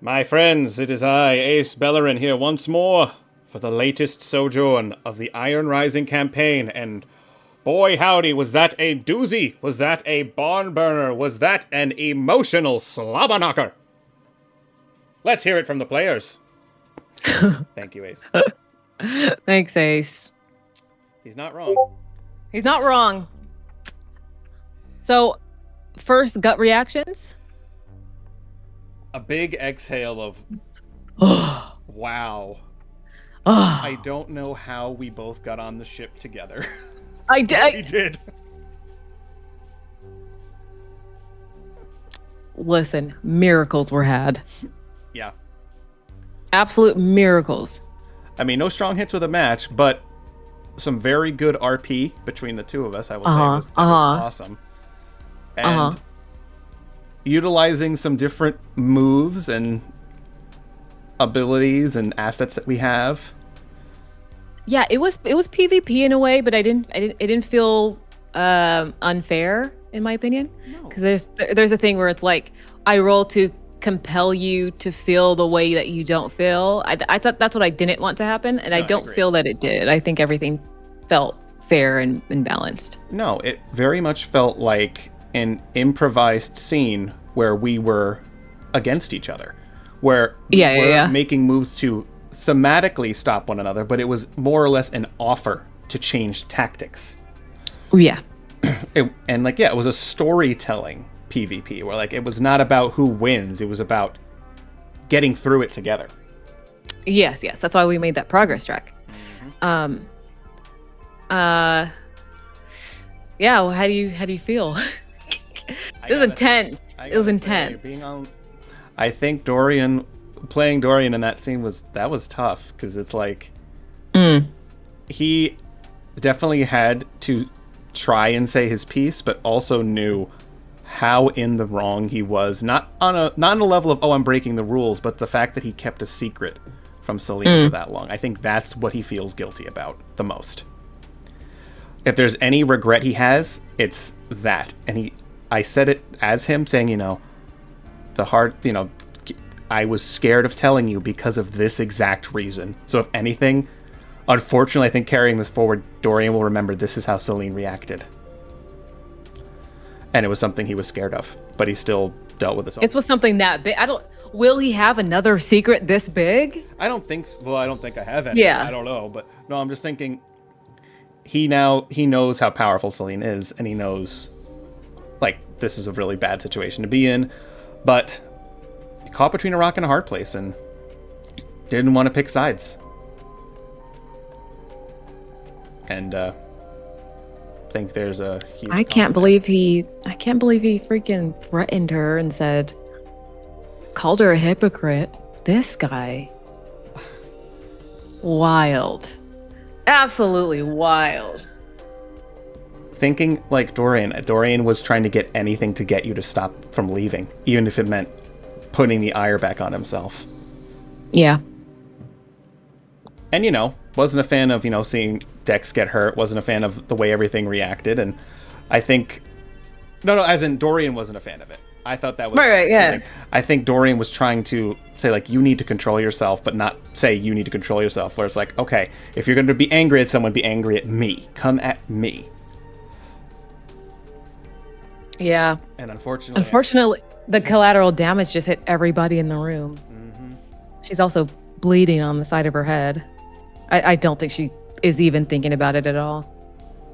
My friends, it is I, Ace Bellerin, here once more for the latest sojourn of the Iron Rising campaign, and boy howdy, was that a doozy! Was that a barn burner? Was that an emotional slobber knocker? Let's hear it from the players. Thank you, Ace. Thanks, Ace. He's not wrong. He's not wrong. So, first gut reactions? A big exhale of wow. I don't know how we both got on the ship together. I did. We did. Listen, miracles were had. Yeah. Absolute miracles. I mean, no strong hits with a match, but some very good RP between the two of us, I will say. Was awesome. And utilizing some different moves and abilities and assets that we have. Yeah, it was PvP in a way, but it didn't feel unfair in my opinion. Because there's a thing where it's like I roll to compel you to feel the way that you don't feel. I thought that's what I didn't want to happen, and I don't feel that it did. I think everything felt fair and balanced. No, it very much felt like an improvised scene where we were against each other, where we were making moves to thematically stop one another, but it was more or less an offer to change tactics. Yeah. It was a storytelling PvP where it was not about who wins, it was about getting through it together. Yes, that's why we made that progress track. Yeah, well, how do you feel? It was intense. It was intense. I think playing Dorian in that scene was tough, because it's like he definitely had to try and say his piece, but also knew how in the wrong he was, not on a level of I'm breaking the rules, but the fact that he kept a secret from Selene for that long. I think that's what he feels guilty about the most. If there's any regret he has, it's that. And I said it as him saying, I was scared of telling you because of this exact reason. So if anything, unfortunately, I think carrying this forward, Dorian will remember this is how Selene reacted. And it was something he was scared of, but he still dealt with it. It was something that big. Will he have another secret this big? I don't think so. Well, I don't think I have any. Yeah. I don't know, but no, I'm just thinking he knows how powerful Selene is, and he knows this is a really bad situation to be in, but he caught between a rock and a hard place and didn't want to pick sides. And think there's a huge I can't believe he freaking threatened her and called her a hypocrite. This guy. Wild. Absolutely wild. Thinking like Dorian was trying to get anything to get you to stop from leaving, even if it meant putting the ire back on himself. Yeah. And, wasn't a fan of, seeing Dex get hurt, wasn't a fan of the way everything reacted, and I think... No, as in Dorian wasn't a fan of it. I thought that was... Right, yeah. I think Dorian was trying to say, you need to control yourself, but not say you need to control yourself, where it's okay, if you're going to be angry at someone, be angry at me. Come at me. Yeah. And unfortunately, the collateral damage just hit everybody in the room. Mm-hmm. She's also bleeding on the side of her head. I don't think she is even thinking about it at all.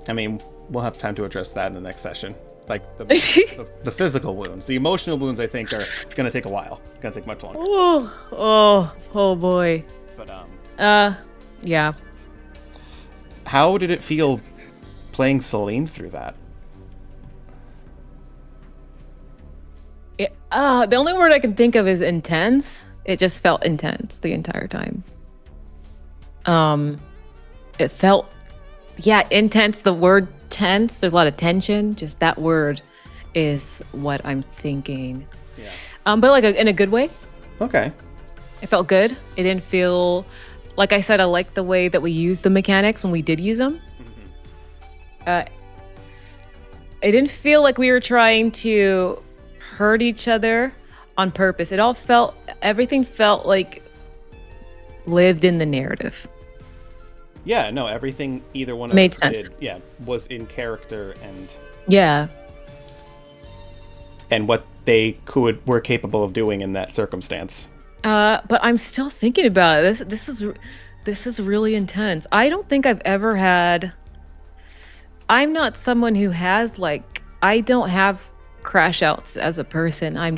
I mean, we'll have time to address that in the next session. The physical wounds. The emotional wounds, I think, are going to take a while. Going to take much longer. Oh boy. But, yeah. How did it feel playing Selene through that? The only word I can think of is intense. It just felt intense the entire time. It felt, intense. The word tense, there's a lot of tension. Just that word is what I'm thinking. Yeah. But in a good way. Okay. It felt good. It didn't feel, like I said, I like the way that we used the mechanics when we did use them. Mm-hmm. It didn't feel like we were trying to hurt each other. on purpose. Everything felt like lived in the narrative. Yeah, no, everything either one of Made us sense. did, was in character and what they were capable of doing in that circumstance. But I'm still thinking about it. This is really intense. I don't think I've ever had. I'm not someone who has I don't have crashouts as a person. I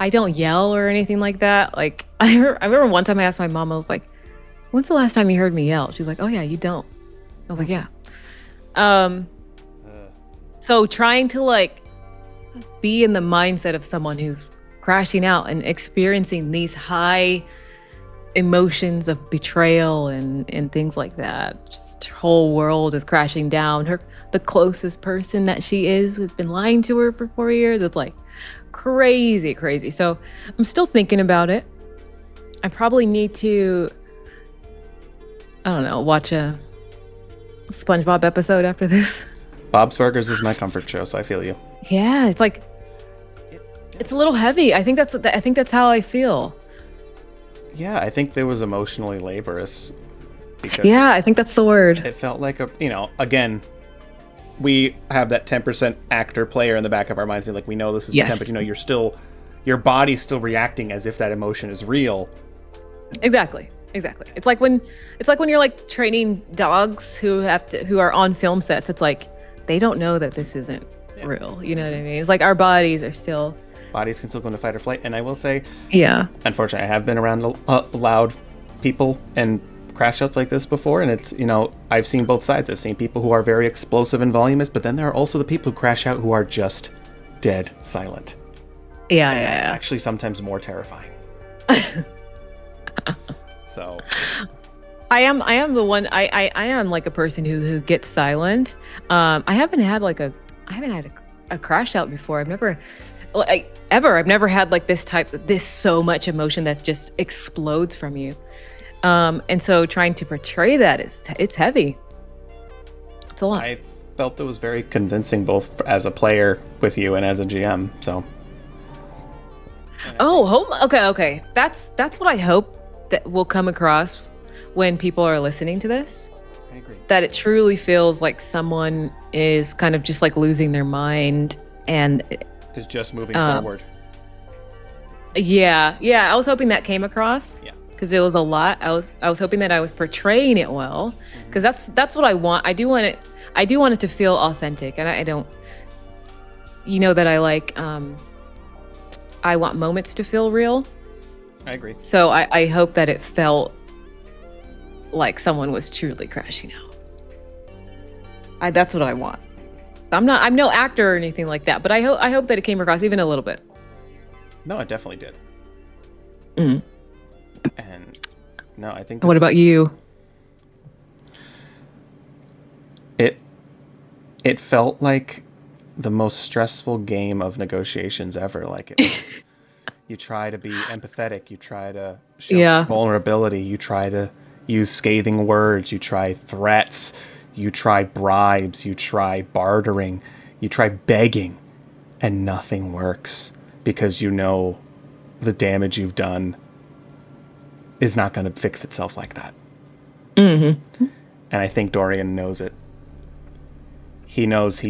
don't yell or anything like that. Like I remember one time I asked my mom, I was like, "When's the last time you heard me yell?" She's like, "Oh yeah, you don't." I was like, "Yeah." So trying to be in the mindset of someone who's crashing out and experiencing these high emotions of betrayal and things like that. Just her whole world is crashing down. The closest person that she is has been lying to her for 4 years. It's crazy. So I'm still thinking about it. I probably need to, I don't know, watch a SpongeBob episode after this. Bob's Burgers is my comfort show, so I feel you. Yeah, it's a little heavy. I think that's how I feel. Yeah, I think there was emotionally laborious. Yeah, I think that's the word. It felt like again, we have that 10% actor player in the back of our minds, we know this is 10, but your body's still reacting as if that emotion is real. Exactly. It's like when you're training dogs who are on film sets. It's they don't know that this isn't real. You know what I mean? It's our bodies can still go into fight or flight. And I will say, unfortunately, I have been around loud people and crashouts like this before, and it's I've seen both sides. I've seen people who are very explosive and voluminous, but then there are also the people who crash out who are just dead silent. Yeah. Actually, sometimes more terrifying. So, I am the one. I am a person who gets silent. I haven't had a crash out before. I've never had this so much emotion that just explodes from you. And so trying to portray that it's heavy. It's a lot. I felt it was very convincing, both as a player with you and as a GM. So. Okay. That's what I hope that will come across when people are listening to this. I agree. That it truly feels like someone is kind of just losing their mind and is just moving forward. Yeah. I was hoping that came across. Yeah. Because it was a lot. I was hoping that I was portraying it well. Because that's what I want. I do want it to feel authentic, and I don't. That I want moments to feel real. I agree. So I hope that it felt like someone was truly crashing out. That's what I want. I'm no actor or anything like that, but I hope that it came across even a little bit. No, it definitely did. Mm. And no, I think. What about you? It felt like the most stressful game of negotiations ever. It was. You try to be empathetic. You try to show vulnerability. You try to use scathing words. You try threats. You try bribes. You try bartering. You try begging, and nothing works because the damage you've done is not going to fix itself like that. Mm-hmm. And I think Dorian knows it. He knows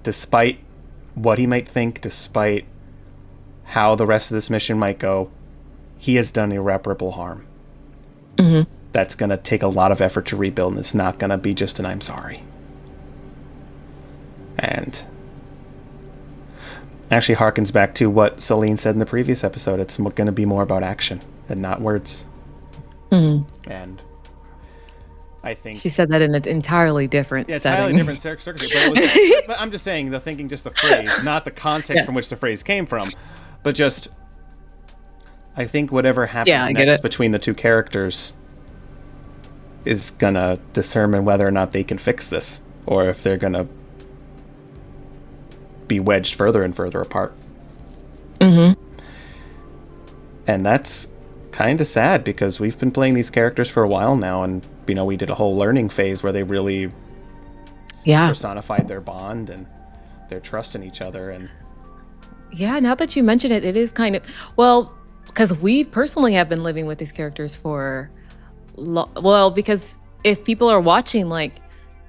despite what he might think, despite how the rest of this mission might go, he has done irreparable harm. Mm-hmm. That's going to take a lot of effort to rebuild, and it's not going to be just an I'm sorry. And actually harkens back to what Selene said in the previous episode. It's going to be more about action and not words. Mm-hmm. And I think she said that in an entirely different setting. Different circumstance. But I'm just saying, the phrase, not the context from which the phrase came from, but just I think whatever happens next between the two characters is gonna determine whether or not they can fix this, or if they're gonna be wedged further and further apart. Mm-hmm. And that's kind of sad because we've been playing these characters for a while now, and we did a whole learning phase where they really personified their bond and their trust in each other. And Yeah, now that you mention it, it is kind of, well, because we personally have been living with these characters for, well, because if people are watching like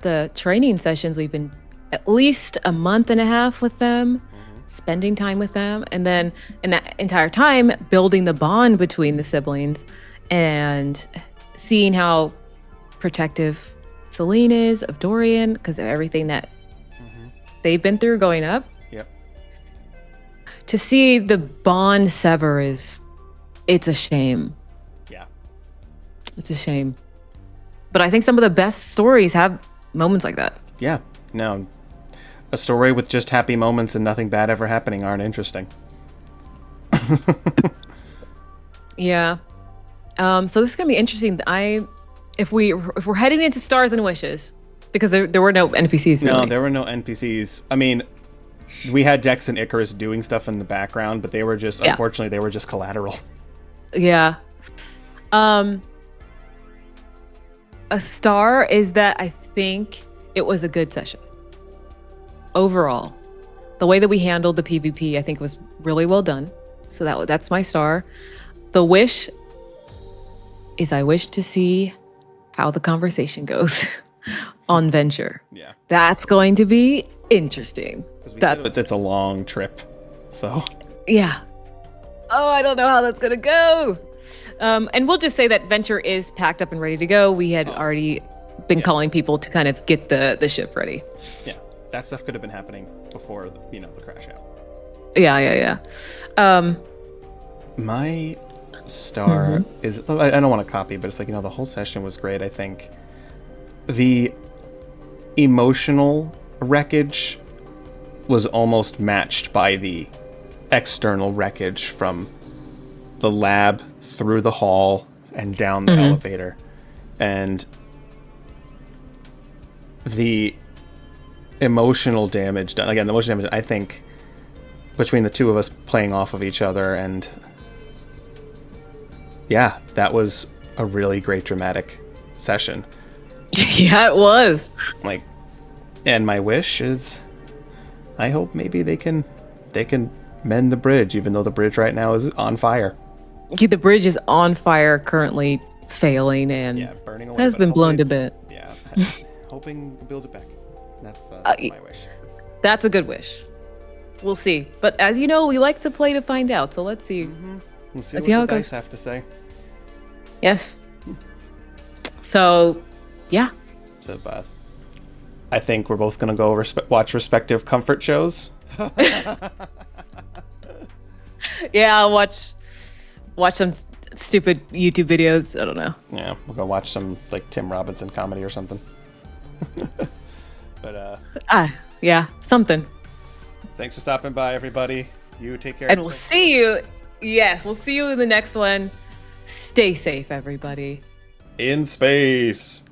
the training sessions, we've been at least a month and a half with them, spending time with them, and then in that entire time building the bond between the siblings and seeing how protective Selene is of Dorian because of everything that they've been through growing up. Yep. To see the bond sever it's a shame. Yeah. It's a shame. But I think some of the best stories have moments like that. Yeah. No. A story with just happy moments and nothing bad ever happening aren't interesting. Yeah. So this is gonna be interesting. If we're heading into Stars and Wishes, because there were no NPCs. Really. No, there were no NPCs. I mean, we had Dex and Icarus doing stuff in the background, but they were just unfortunately they were just collateral. Yeah. A star is that I think it was a good session. Overall, the way that we handled the PvP, I think was really well done. So that's my star. The wish is I wish to see how the conversation goes on Venture. Yeah. That's going to be interesting. It's a long trip. So. Yeah. Oh, I don't know how that's going to go. And we'll just say that Venture is packed up and ready to go. We had already been calling people to kind of get the ship ready. Yeah. That stuff could have been happening before the Crashout. Yeah. My star is, I don't want to copy, but it's like, the whole session was great. I think the emotional wreckage was almost matched by the external wreckage from the lab through the hall and down the elevator. And the emotional damage done, again, the emotional damage, I think, between the two of us playing off of each other, and yeah, that was a really great dramatic session. Yeah, it was. Like, and my wish is, I hope maybe they can mend the bridge, even though the bridge right now is on fire. The bridge is on fire, currently failing, and burning away, has been blown to bit. Yeah, hoping to build it back. That's my wish. That's a good wish. We'll see. But as you know, we like to play to find out. So let's see. Let's see how it the goes. dice have to say. Yes. So, yeah. So, I think we're both gonna go watch respective comfort shows. Yeah, I'll watch some stupid YouTube videos. I don't know. Yeah, we'll go watch some like Tim Robinson comedy or something. But yeah, something. Thanks for stopping by, everybody. You take care. And we'll see you. Yes, we'll see you in the next one. Stay safe, everybody. In space.